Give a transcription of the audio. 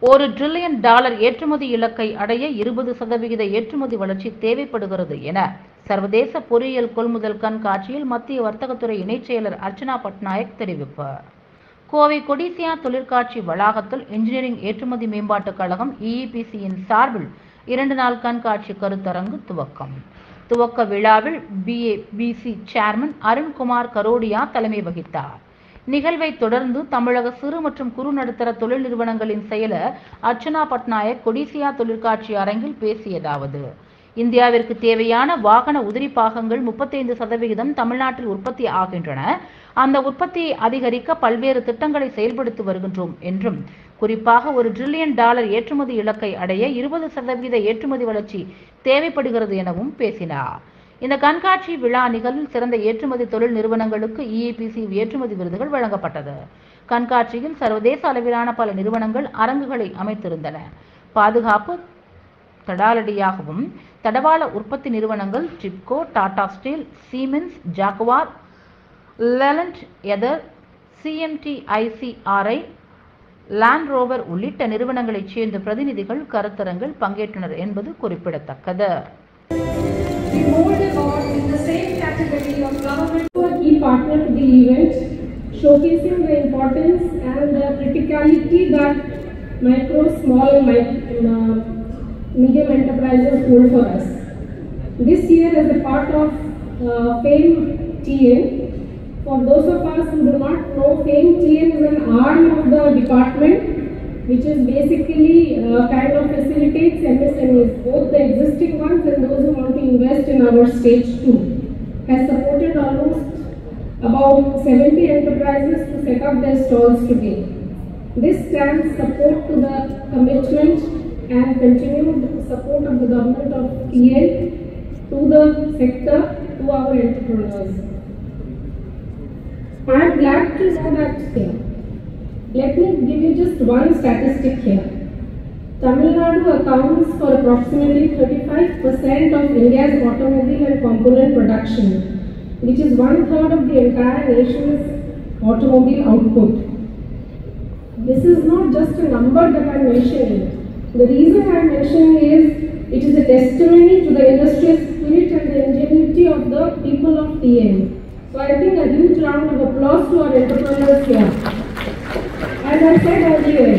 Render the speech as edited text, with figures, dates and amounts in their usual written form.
1 trillion dollar ஏற்றுமதி இலக்கை அடைய 20% ஏற்றுமதி வளர்ச்சி தேவைப்படுகிறது என சர்வதேச பொறியியல் கொள்முதல் கண்காட்சியில் மத்திய வர்த்தகத்துறை இணைச் செயலர் அர்ச்சனா பட்நாயக் தெரிவிப்பு. கோவை கொடிசியா தொழிற்காட்சி வளாகத்தில் இன்ஜினியரிங் ஏற்றுமதி மேம்பாட்டுக் கழகம் EEPCயின் சார்பில் 2 நாள் கண்காட்சி கருத்தரங்கு துவக்கம். துவக்க விழாவில் BABC சேர்மன் அருண்குமார் கரோடியா தலைமை வகித்தார். நிகழ்வை தொடர்ந்து தமிழக சிறு மற்றும் குறு நடுத்தர தொழில் நிறுவனங்களின் செயலர் அர்ச்சனா பட்நாயக் கொடிசியா தொழிற்காட்சி அரங்கில் பேசியதாவது: இந்தியாவிற்கு தேவையான வாகன உதிரி பாகங்கள் 35% தமிழ்நாட்டில் உற்பத்தி ஆகின்றன. அந்த உற்பத்தியை அதிகரிக்க பல்வேறு திட்டங்களை செயல்படுத்தி வருகின்றோம் என்றும், குறிப்பாக 1 டிரில்லியன் டாலர் ஏற்றுமதி இலக்கை அடைய 20% ஏற்றுமதி வளர்ச்சி தேவைப்படுகிறது எனவும் பேசினார். இந்த கண்காட்சி விழா நிகழ்வில் சிறந்த ஏற்றுமதி தொழில் நிறுவனங்களுக்கு EEPC ஏற்றுமதி விருதுகள் வழங்கப்பட்டது. கண்காட்சியில் சர்வதேச அளவிலான பல நிறுவனங்கள் அரங்குகளை அமைத்திருந்தன. பாதுகாப்பு தடாலடியாகவும் தடவாள உற்பத்தி நிறுவனங்கள் டிப்கோ, டாடா ஸ்டீல், சீமென்ஸ், ஜாகுவார், லெலண்ட் எதர், CMT-ICRI, லேண்ட் ரோவர் உள்ளிட்ட நிறுவனங்களைச் சேர்ந்த பிரதிநிதிகள் கருத்தரங்கில் பங்கேற்றனர் என்பது குறிப்பிடத்தக்கது. In the same category of government, a key partner to the event, showcasing the importance and the criticality that micro, small and medium enterprises hold for us. This year, as a part of FAME TN, for those of us who do not know, FAME TN is an arm of the department which is basically kind of facilitates MSMEs, both the existing ones and those who want to invest in our stage 2. Has supported almost about 70 enterprises to set up their stalls today. This stands support to the commitment and continued support of the government of TN to the sector, to our entrepreneurs. I am glad to know that here. Let me give you just one statistic here. Tamil Nadu accounts for approximately 35% of India's automobile and component production, which is 1/3 of the entire nation's automobile output. This is not just a number that I am mentioning. The reason I am mentioning is it is a testimony to the industrial spirit and the ingenuity of the people of TN. So I think a huge round of applause to our entrepreneurs here. As I said earlier,